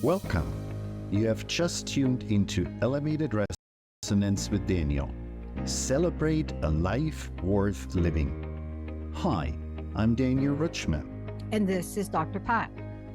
Welcome. You have just tuned into Elevated Resonance with Daniel. Celebrate a life worth living. Hi, I'm Daniel Rutschmann. And this is Dr. Pat.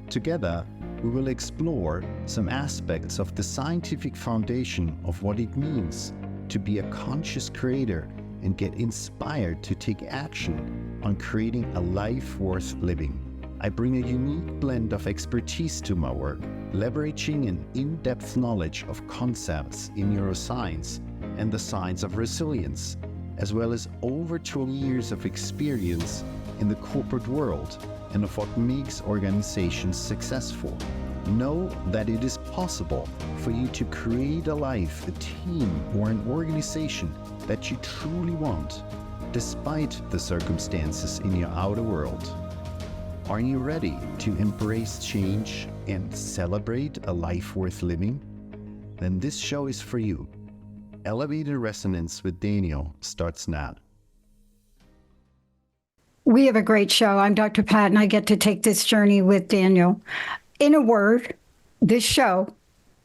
Together, we will explore some aspects of the scientific foundation of what it means to be a conscious creator and get inspired to take action on creating a life worth living. I bring a unique blend of expertise to my work, leveraging an in-depth knowledge of concepts in neuroscience and the science of resilience, as well as over 20 years of experience in the corporate world and of what makes organizations successful. Know that it is possible for you to create a life, a team, or an organization that you truly want, despite the circumstances in your outer world. Are you ready to embrace change and celebrate a life worth living? Then this show is for you. Elevated Resonance with Daniel starts now. We have a great show. I'm Dr. Pat, and I get to take this journey with Daniel. In a word, this show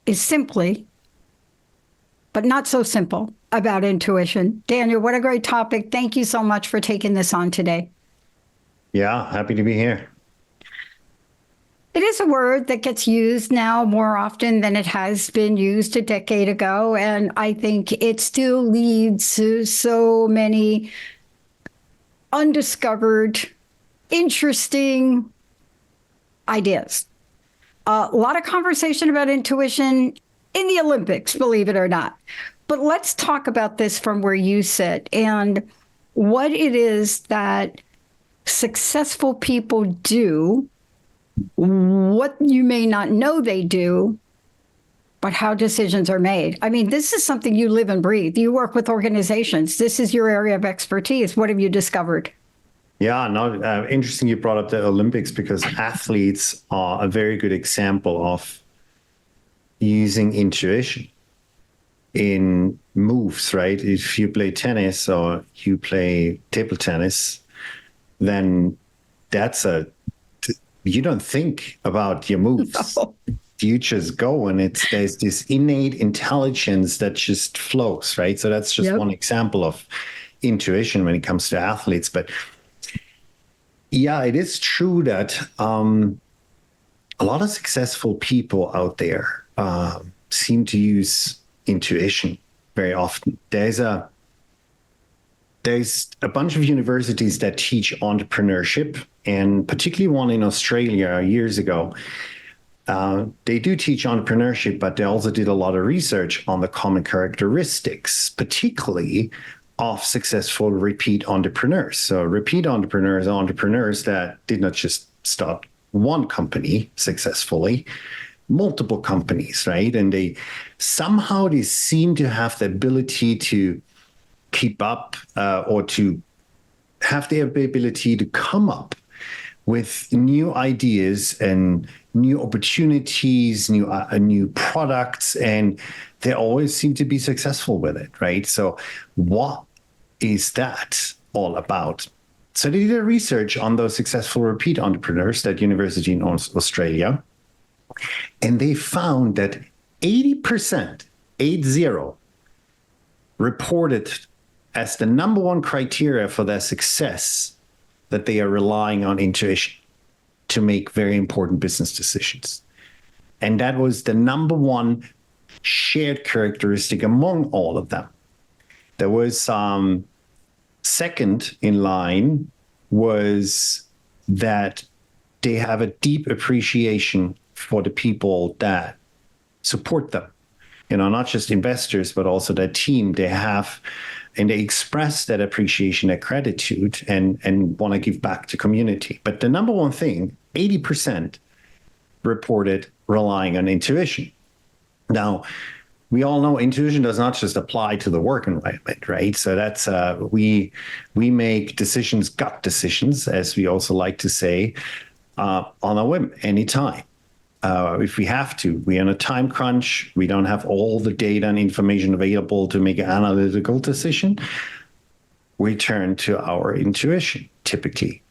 is simply, but not so simple, about intuition. Daniel, what a great topic. Thank you so much for taking this on today. Yeah, happy to be here. It is a word that gets used now more often than it has been used a decade ago, and I think it still leads to so many undiscovered, interesting ideas. A lot of conversation about intuition in the Olympics, believe it or not. But let's talk about this from where you sit and what it is that successful people do, what you may not know they do, but how decisions are made. I mean, this is something you live and breathe. You work with organizations. This is your area of expertise. What have you discovered? Yeah, no, interesting you brought up the Olympics, because athletes are a very good example of using intuition in moves, right? If you play tennis or you play table tennis, then you don't think about your moves. No. You just go, and there's this innate intelligence that just flows, right? So that's just one example of intuition when it comes to athletes. But yeah, it is true that a lot of successful people out there seem to use intuition very often. There's a bunch of universities that teach entrepreneurship, and particularly one in Australia years ago. They do teach entrepreneurship, but they also did a lot of research on the common characteristics, particularly of successful repeat entrepreneurs. So repeat entrepreneurs are entrepreneurs that did not just start one company successfully, multiple companies, right? And they seem to have the ability to keep up or to have the ability to come up with new ideas and new opportunities, new products, and they always seem to be successful with it, right? So what is that all about? So they did a research on those successful repeat entrepreneurs at university in Australia, and they found that 80%, 80, reported as the number one criteria for their success that they are relying on intuition to make very important business decisions. And that was the number one shared characteristic among all of them. There was second in line was that they have a deep appreciation for the people that support them. Not just investors, but also their team. And they express that appreciation, that gratitude, and want to give back to community. But the number one thing, 80% reported relying on intuition. Now, we all know intuition does not just apply to the work environment, right? So that's we make decisions, gut decisions, as we also like to say, on a whim, anytime. If we have to, we're in a time crunch, we don't have all the data and information available to make an analytical decision, we turn to our intuition, typically.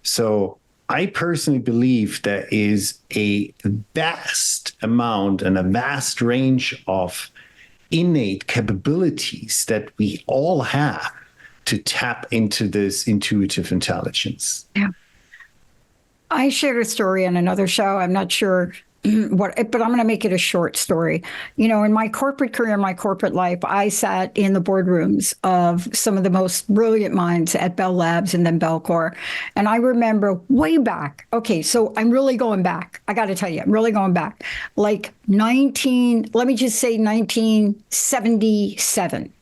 So I personally believe there is a vast amount and a vast range of innate capabilities that we all have to tap into this intuitive intelligence. Yeah. I shared a story on another show. I'm not sure what, but I'm going to make it a short story. You know, in my corporate career, my corporate life, I sat in the boardrooms of some of the most brilliant minds at Bell Labs and then Bellcore. And I remember way back. Okay, so I'm really going back. I got to tell you, I'm really going back. Like let me just say 1977.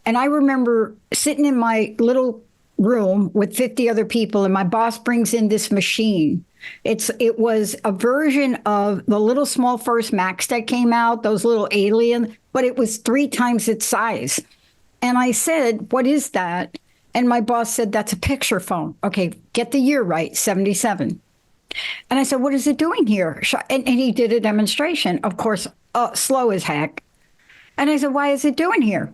And I remember sitting in my little room with 50 other people, and my boss brings in this machine. It was a version of the little small first Macs that came out, those little alien, but it was 3 times its size. And I said, "What is that?" And my boss said, "That's a picture phone." Okay, get the year right, 77. And I said, "What is it doing here?" And he did a demonstration, of course, slow as heck. And I said, "Why is it doing here?"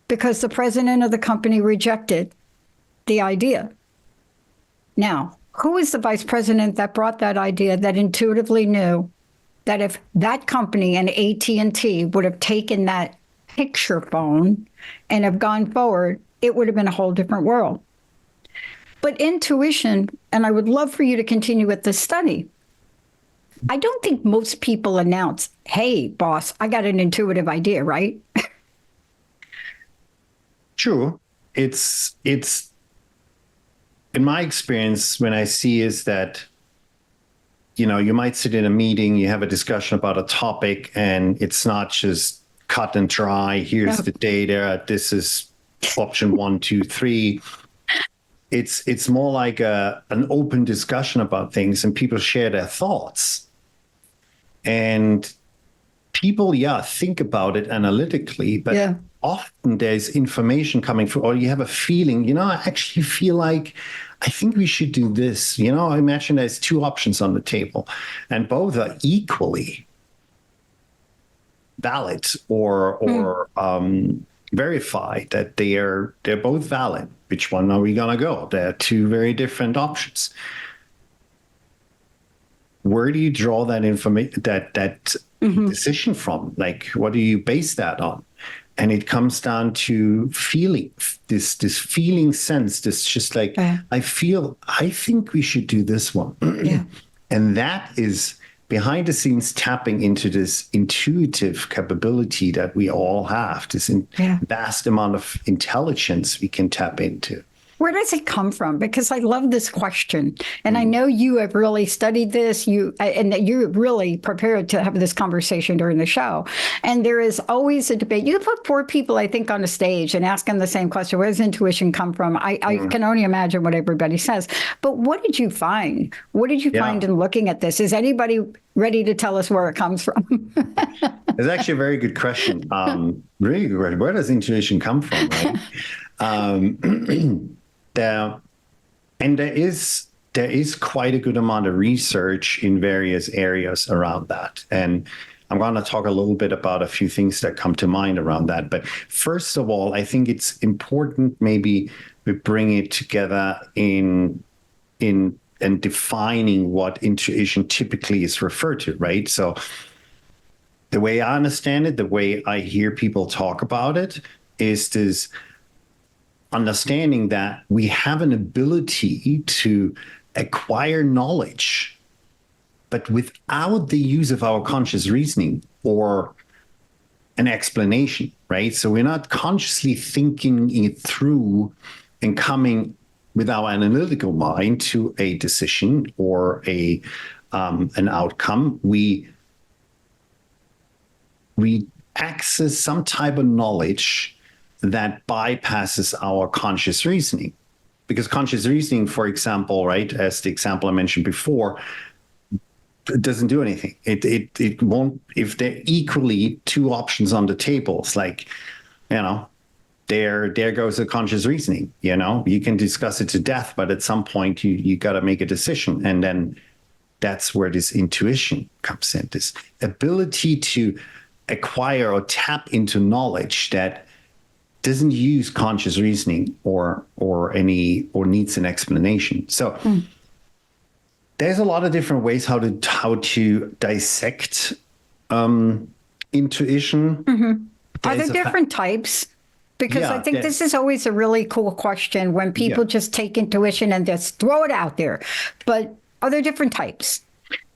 Because the president of the company rejected the idea. Now, who is the vice president that brought that idea, that intuitively knew that if that company and AT&T would have taken that picture phone and have gone forward, it would have been a whole different world? But intuition, and I would love for you to continue with this study, I don't think most people announce, "Hey, boss, I got an intuitive idea," right? True. It's in my experience, when I see is that, you might sit in a meeting, you have a discussion about a topic, and it's not just cut and dry. Here's the data. This is option 1, 2, 3. It's more like an open discussion about things, and people share their thoughts. And people, think about it analytically, but often there's information coming through, or you have a feeling, I actually feel like I think we should do this. I imagine there's 2 options on the table, and both are equally valid or verified that they're both valid. Which one are we gonna go? There are 2 very different options. Where do you draw that information, that decision from? Like, what do you base that on? And it comes down to feeling, this feeling sense, this just like, I think we should do this one. And that is behind the scenes tapping into this intuitive capability that we all have, this vast amount of intelligence we can tap into. Where does it come from? Because I love this question. And I know you have really studied this, and that you're really prepared to have this conversation during the show. And there is always a debate. You put 4 people, I think, on a stage and ask them the same question: where does intuition come from? I can only imagine what everybody says. But what did you find? What did you find in looking at this? Is anybody ready to tell us where it comes from? It's actually a very good question. Really good question. Where does intuition come from, right? There is quite a good amount of research in various areas around that. And I'm going to talk a little bit about a few things that come to mind around that. But first of all, I think it's important maybe we bring it together in defining what intuition typically is referred to, right? So the way I understand it, the way I hear people talk about it, is this understanding that we have an ability to acquire knowledge, but without the use of our conscious reasoning or an explanation, right? So we're not consciously thinking it through and coming with our analytical mind to a decision or an outcome. We access some type of knowledge that bypasses our conscious reasoning. Because conscious reasoning, for example, right, as the example I mentioned before, it doesn't do anything. It won't, if there are equally 2 options on the table, it's like, there goes the conscious reasoning. You can discuss it to death, but at some point you got to make a decision. And then that's where this intuition comes in, this ability to acquire or tap into knowledge that doesn't use conscious reasoning or needs an explanation. So There's a lot of different ways how to dissect intuition. Are there different types? Because I think this is always a really cool question when people just take intuition and just throw it out there. But are there different types?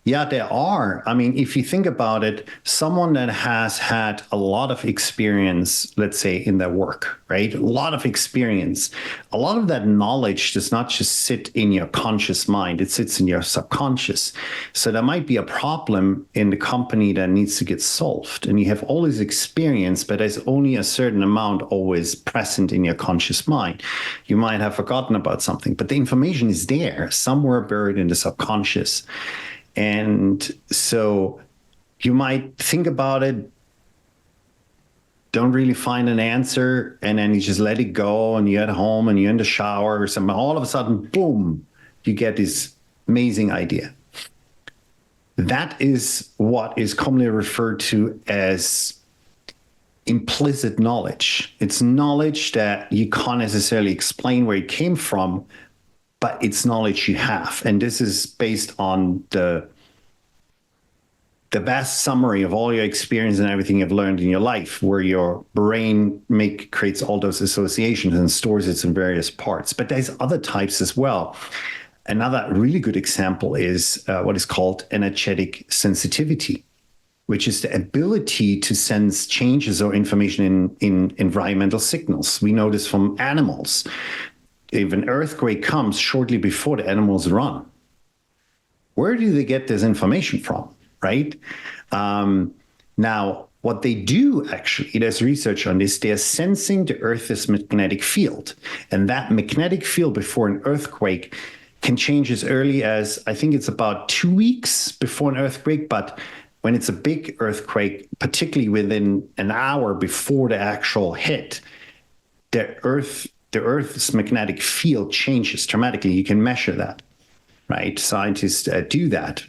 Yeah, there are. I mean, if you think about it, someone that has had a lot of experience, let's say in their work, right? A lot of experience, a lot of that knowledge does not just sit in your conscious mind, it sits in your subconscious. So there might be a problem in the company that needs to get solved. And you have all this experience, but there's only a certain amount always present in your conscious mind. You might have forgotten about something, but the information is there somewhere buried in the subconscious. And so you might think about it, don't really find an answer, and then you just let it go, and you're at home and you're in the shower or something. All of a sudden, boom, you get this amazing idea. That is what is commonly referred to as implicit knowledge. It's knowledge that you can't necessarily explain where it came from, but it's knowledge you have. And this is based on the vast summary of all your experience and everything you've learned in your life, where your brain creates all those associations and stores it in various parts. But there's other types as well. Another really good example is what is called energetic sensitivity, which is the ability to sense changes or information in environmental signals. We know this from animals. If an earthquake comes shortly before, the animals run. Where do they get this information from, right? Now, what they do actually, there's research on this, they're sensing the Earth's magnetic field. And that magnetic field before an earthquake can change as early as, I think it's about 2 weeks before an earthquake, but when it's a big earthquake, particularly within an hour before the actual hit, the Earth's magnetic field changes dramatically. You can measure that, right? Scientists do that.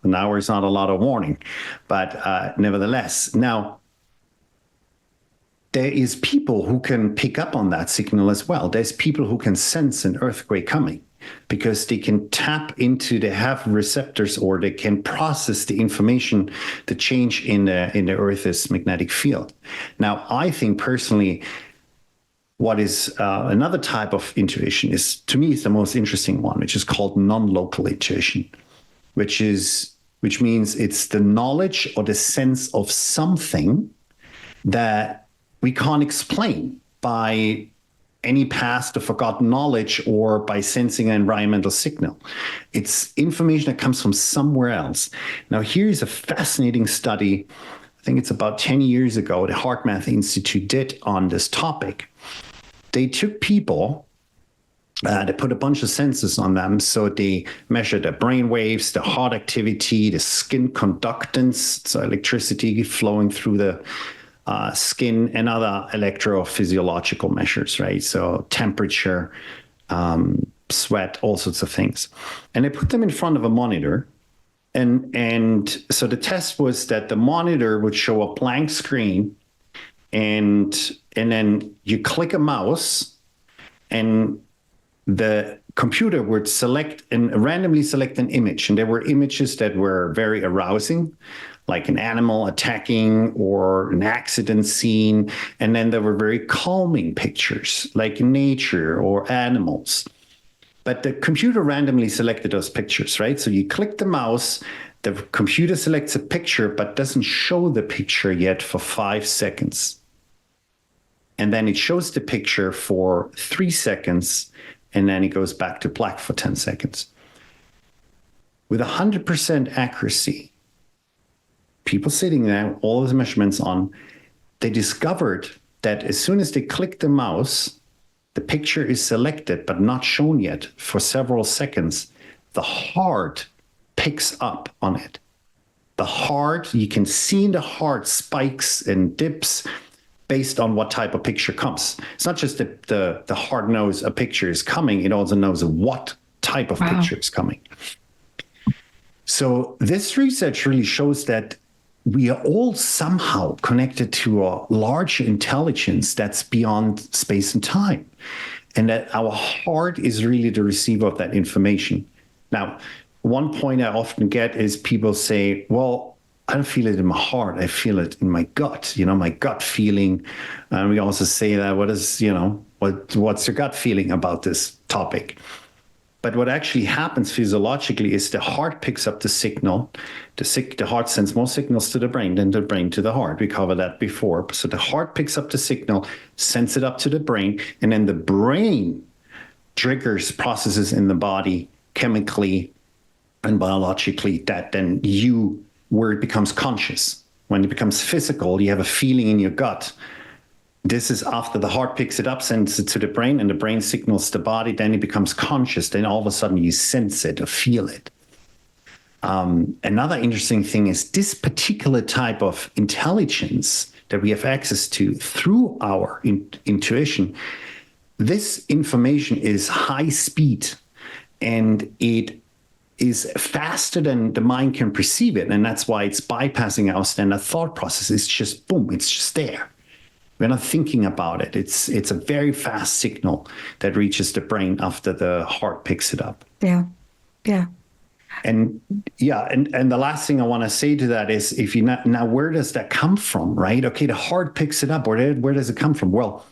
An hour is not a lot of warning, but nevertheless. Now, there is people who can pick up on that signal as well. There's people who can sense an earthquake coming because they have receptors, or they can process the information, the change in the Earth's magnetic field. Now, I think personally, what is another type of intuition is, to me, is the most interesting one, which is called non-local intuition, which means it's the knowledge or the sense of something that we can't explain by any past or forgotten knowledge or by sensing an environmental signal. It's information that comes from somewhere else. Now, here's a fascinating study. I think it's about 10 years ago, the HeartMath Institute did on this topic. They took people, they put a bunch of sensors on them. So they measured the brain waves, the heart activity, the skin conductance, so electricity flowing through the skin, and other electrophysiological measures, right? So temperature, sweat, all sorts of things. And they put them in front of a monitor. And so the test was that the monitor would show a blank screen, and then you click a mouse, and the computer would randomly select an image. And there were images that were very arousing, like an animal attacking or an accident scene. And then there were very calming pictures, like nature or animals. But the computer randomly selected those pictures, right? So you click the mouse, the computer selects a picture, but doesn't show the picture yet for 5 seconds. And then it shows the picture for 3 seconds, and then it goes back to black for 10 seconds. With 100% accuracy, people sitting there, all the measurements on, they discovered that as soon as they click the mouse, the picture is selected but not shown yet for several seconds. The heart picks up on it. The heart, you can see in the heart spikes and dips based on what type of picture comes. It's not just the heart knows a picture is coming, it also knows what type of picture is coming. So this research really shows that we are all somehow connected to a large intelligence that's beyond space and time, and that our heart is really the receiver of that information. Now, one point I often get is people say, well, I don't feel it in my heart. I feel it in my gut, my gut feeling. And we also say that, what's your gut feeling about this topic? But what actually happens physiologically is the heart picks up the signal. The heart sends more signals to the brain than the brain to the heart. We covered that before. So the heart picks up the signal, sends it up to the brain, and then the brain triggers processes in the body chemically and biologically that then where it becomes conscious. When it becomes physical, you have a feeling in your gut. This is after the heart picks it up, sends it to the brain, and the brain signals the body, then it becomes conscious. Then all of a sudden you sense it or feel it. Another interesting thing is this particular type of intelligence that we have access to through our intuition. This information is high speed, and it is faster than the mind can perceive it. And that's why it's bypassing our standard thought process. It's just boom, it's just there. We're not thinking about it. It's a very fast signal that reaches the brain after the heart picks it up. Yeah. Yeah. And the last thing I want to say to that is, if you now, where does that come from, right? Okay, the heart picks it up. Where does it come from? Well,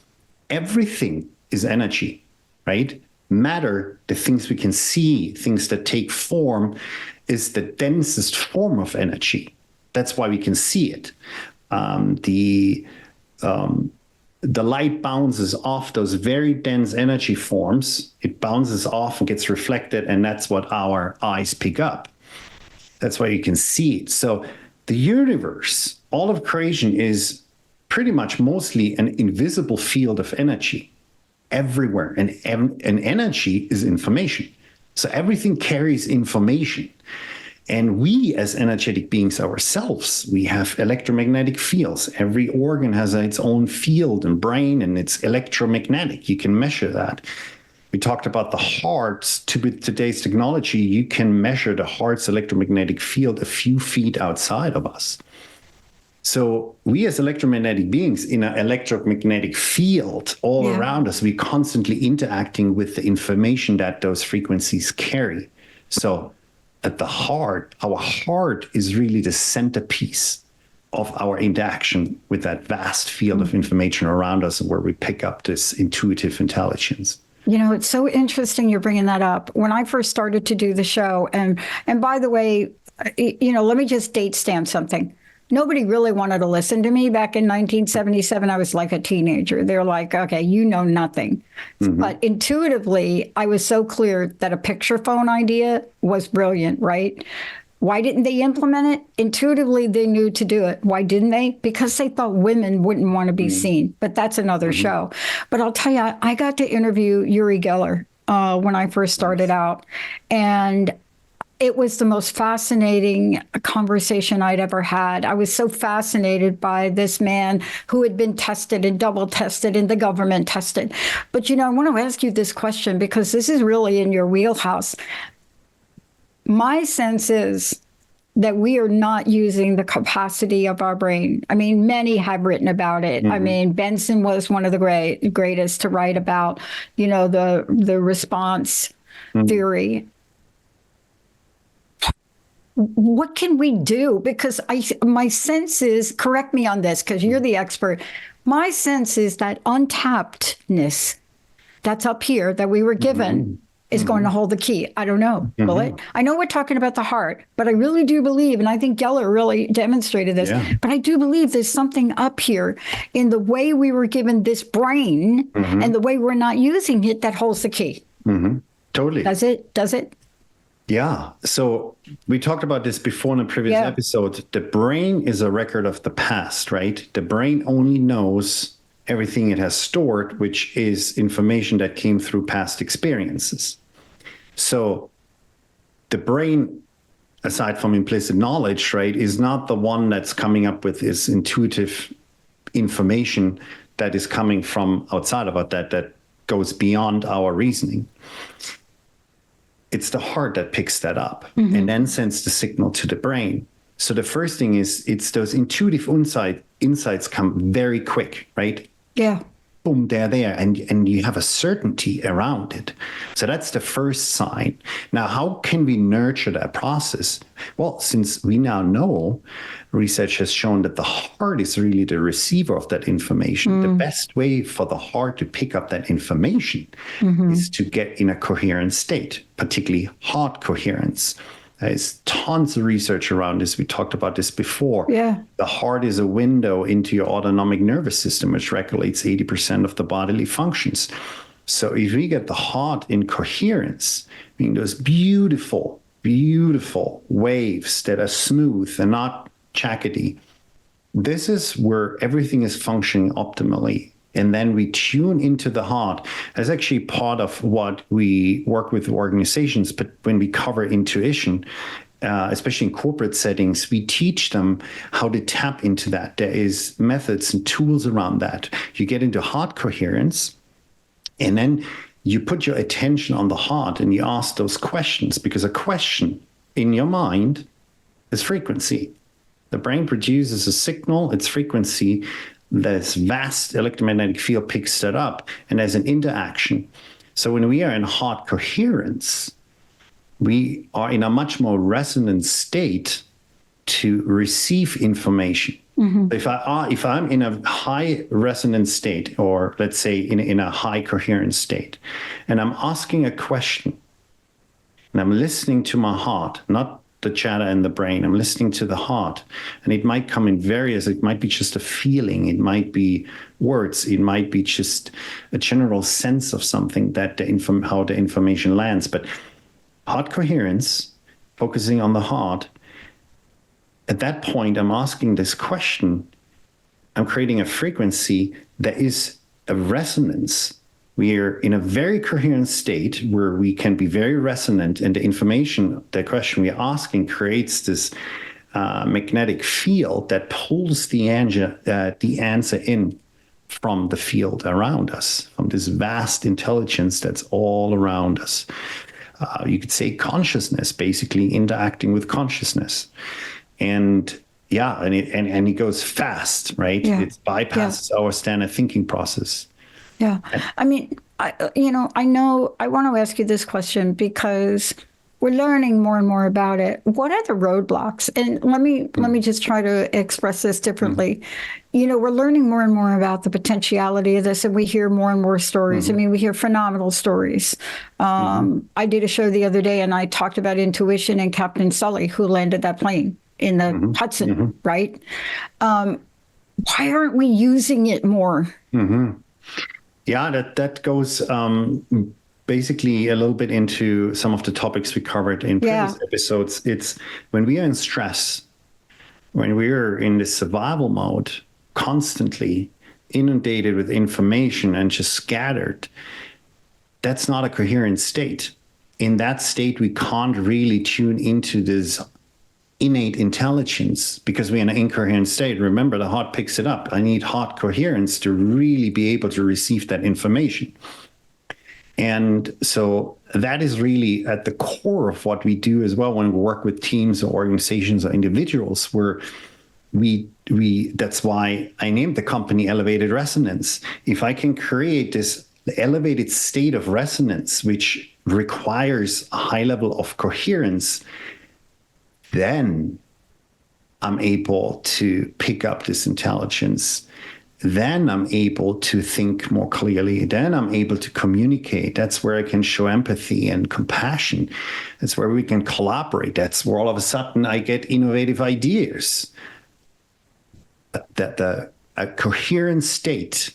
everything is energy, right? Matter, the things we can see, things that take form, is the densest form of energy. That's why we can see it. The light bounces off those very dense energy forms. It bounces off and gets reflected, and that's what our eyes pick up. That's why you can see it. So the universe, all of creation, is pretty much mostly an invisible field of energy everywhere. And energy is information. So everything carries information. And we, as energetic beings ourselves, we have electromagnetic fields. Every organ has its own field and brain, and it's electromagnetic. You can measure that. We talked about the heart. With today's technology, you can measure the heart's electromagnetic field a few feet outside of us. So we, as electromagnetic beings in an electromagnetic field all around us, we're constantly interacting with the information that those frequencies carry. So at the heart, our heart is really the centerpiece of our interaction with that vast field of information around us, where we pick up this intuitive intelligence. It's so interesting you're bringing that up. When I first started to do the show, and by the way, let me just date stamp something. Nobody really wanted to listen to me back in 1977. I was like a teenager. They're like, okay, you know nothing. Mm-hmm. But intuitively, I was so clear that a picture phone idea was brilliant, right? Why didn't they implement it? Intuitively, they knew to do it. Why didn't they? Because they thought women wouldn't want to be seen. But that's another show. But I'll tell you, I got to interview Uri Geller when I first started out. And it was the most fascinating conversation I'd ever had. I was so fascinated by this man who had been tested and double tested and the government tested. But, I want to ask you this question, because this is really in your wheelhouse. My sense is that we are not using the capacity of our brain. I mean, many have written about it. Mm-hmm. I mean, Benson was one of the greatest to write about, the response theory. What can we do? Because my sense is, correct me on this, because you're the expert. My sense is that untappedness that's up here that we were given is going to hold the key. I don't know. Will it? I know we're talking about the heart, but I really do believe, and I think Geller really demonstrated this, but I do believe there's something up here in the way we were given this brain and the way we're not using it that holds the key. Totally. Does it? Yeah. So we talked about this before in a previous episode. The brain is a record of the past, right? The brain only knows everything it has stored, which is information that came through past experiences. So the brain, aside from implicit knowledge, right, is not the one that's coming up with this intuitive information that is coming from outside of it, that goes beyond our reasoning. It's the heart that picks that up and then sends the signal to the brain. So the first thing is, it's those intuitive insights come very quick, right? Yeah. boom, they're there, and you have a certainty around it. So that's the first sign. Now, how can we nurture that process? Well, since we now know, research has shown that the heart is really the receiver of that information. The best way for the heart to pick up that information is to get in a coherent state, particularly heart coherence. There's tons of research around this. We talked about this before. Yeah. The heart is a window into your autonomic nervous system, which regulates 80% of the bodily functions. So if we get the heart in coherence, I mean, those beautiful, beautiful waves that are smooth and not jaggedy, this is where everything is functioning optimally. And then we tune into the heart. That's actually part of what we work with organizations. But when we cover intuition, especially in corporate settings, we teach them how to tap into that. There is methods and tools around that. You get into heart coherence, and then you put your attention on the heart and you ask those questions, because a question in your mind is frequency. The brain produces a signal, its frequency. This vast electromagnetic field picks that up, and there's an interaction. So when we are in heart coherence, we are in a much more resonant state to receive information. If I'm in a high resonant state, or let's say in a high coherent state, and I'm asking a question, and I'm listening to my heart, not the chatter in the brain. I'm listening to the heart, and it might come in various, it might be just a feeling, it might be words, it might be just a general sense of something that how the information lands. But heart coherence, focusing on the heart, at that point, I'm asking this question, I'm creating a frequency that is a resonance. We are in a very coherent state where we can be very resonant, and the information, the question we're asking, creates this magnetic field that pulls the answer in from the field around us, from this vast intelligence that's all around us. You could say consciousness, basically interacting with consciousness. And yeah, and it goes fast, right? Yeah. It bypasses our standard thinking process. Yeah. I mean, I want to ask you this question because we're learning more and more about it. What are the roadblocks? And let me just try to express this differently. We're learning more and more about the potentiality of this, and we hear more and more stories. I mean, we hear phenomenal stories. I did a show the other day, and I talked about intuition and Captain Sully, who landed that plane in the Hudson, right? Why aren't we using it more? Yeah, that goes basically a little bit into some of the topics we covered in previous episodes. It's when we are in stress, when we're in this survival mode, constantly inundated with information and just scattered, that's not a coherent state. In that state, we can't really tune into this innate intelligence because we're in an incoherent state. Remember, the heart picks it up. I need heart coherence to really be able to receive that information. And so that is really at the core of what we do as well when we work with teams or organizations or individuals, where that's why I named the company Elevated Resonance. If I can create this elevated state of resonance, which requires a high level of coherence, then I'm able to pick up this intelligence. Then I'm able to think more clearly. Then I'm able to communicate. That's where I can show empathy and compassion. That's where we can collaborate. That's where all of a sudden I get innovative ideas. A coherent state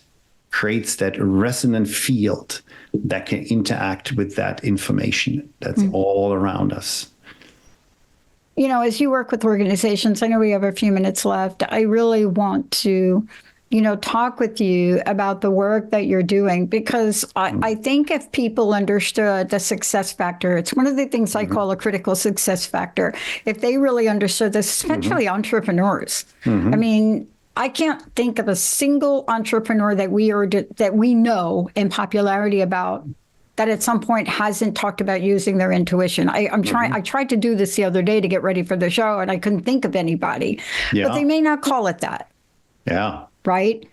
creates that resonant field that can interact with that information that's all around us. As you work with organizations, I know we have a few minutes left. I really want to, talk with you about the work that you're doing, because I think if people understood the success factor, it's one of the things I call a critical success factor. If they really understood this, especially entrepreneurs. I mean, I can't think of a single entrepreneur that we know in popularity about that at some point hasn't talked about using their intuition. I tried to do this the other day to get ready for the show, and I couldn't think of anybody. But they may not call it that. Yeah. Right?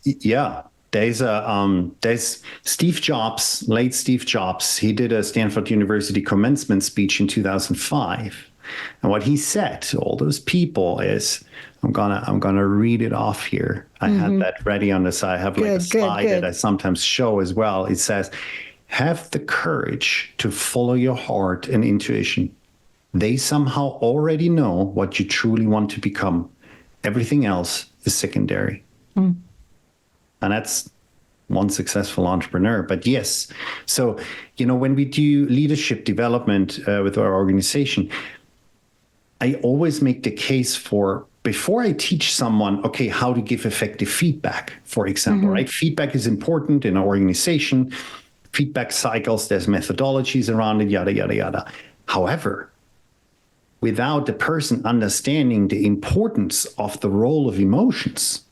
Yeah. There's Steve Jobs, late Steve Jobs. He did a Stanford University commencement speech in 2005. And what he said to all those people is, I'm gonna read it off here. I had that ready on the side. I have like a slide that I sometimes show as well. It says, have the courage to follow your heart and intuition. They somehow already know what you truly want to become. Everything else is secondary. And that's one successful entrepreneur. But yes, so, when we do leadership development with our organization, I always make the case for, before I teach someone, okay, how to give effective feedback, for example, right? Feedback is important in our organization. Feedback cycles, there's methodologies around it, yada, yada, yada. However, without the person understanding the importance of the role of emotions,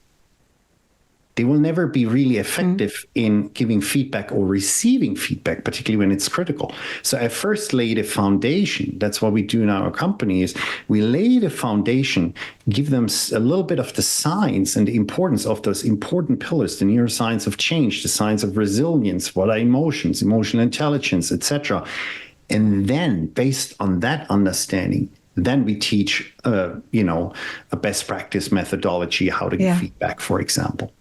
they will never be really effective in giving feedback or receiving feedback, particularly when it's critical. So I first laid a foundation. That's what we do in our company, is we lay the foundation, give them a little bit of the science and the importance of those important pillars, the neuroscience of change, the science of resilience, what are emotions, emotional intelligence, etc. And then based on that understanding, then we teach, a best practice methodology, how to give feedback, for example.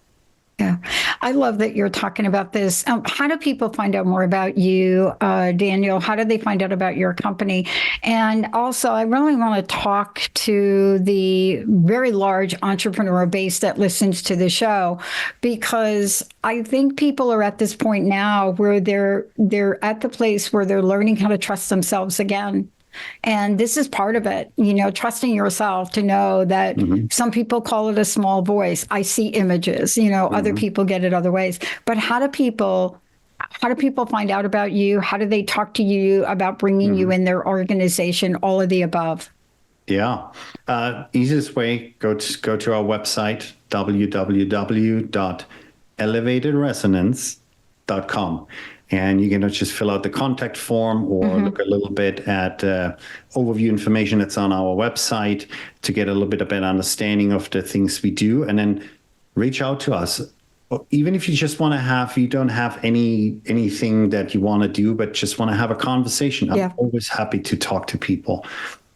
Yeah, I love that you're talking about this. How do people find out more about you, Daniel? How do they find out about your company? And also, I really want to talk to the very large entrepreneur base that listens to the show, because I think people are at this point now where they're at the place where they're learning how to trust themselves again. And this is part of it, trusting yourself to know that some people call it a small voice. I see images, other people get it other ways. But how do people find out about you? How do they talk to you about bringing you in their organization? All of the above. Yeah. Easiest way, go to our website, www.elevatedresonance.com. And you can just fill out the contact form or look a little bit at overview information that's on our website to get a little bit of better understanding of the things we do, and then reach out to us. Even if you just want to you don't have anything that you want to do, but just want to have a conversation. I'm always happy to talk to people.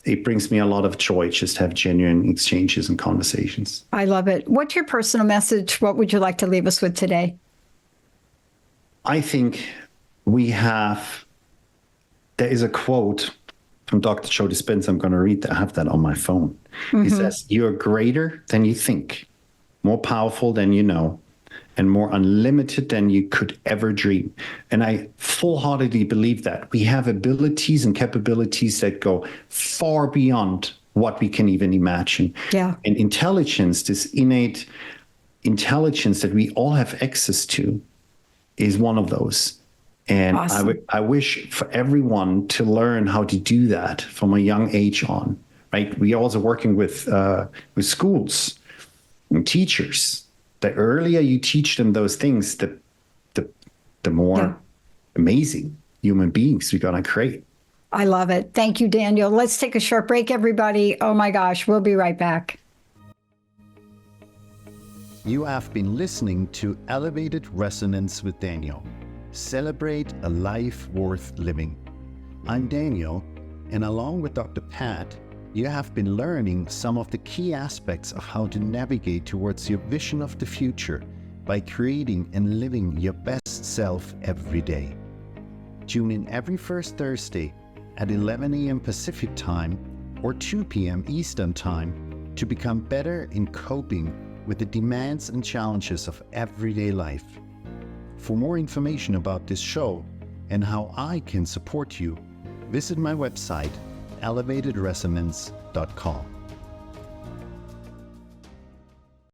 It brings me a lot of joy just to have genuine exchanges and conversations. I love it. What's your personal message? What would you like to leave us with today? I think there is a quote from Dr. Joe Dispenza. I'm going to read that. I have that on my phone. He says, "You're greater than you think, more powerful than you know, and more unlimited than you could ever dream." And I full-heartedly believe that. We have abilities and capabilities that go far beyond what we can even imagine. Yeah. And intelligence, this innate intelligence that we all have access to, is one of those. And awesome. I wish for everyone to learn how to do that from a young age on, right? We are also working with schools and teachers. The earlier you teach them those things, the more amazing human beings we're going to create. I love it. Thank you, Daniel. Let's take a short break, everybody. Oh my gosh, we'll be right back. You have been listening to Elevated Resonance with Daniel. Celebrate a life worth living. I'm Daniel, and along with Dr. Pat, you have been learning some of the key aspects of how to navigate towards your vision of the future by creating and living your best self every day. Tune in every first Thursday at 11 a.m. Pacific Time or 2 p.m. Eastern Time to become better in coping with the demands and challenges of everyday life. For more information about this show and how I can support you, visit my website, elevatedresonance.com.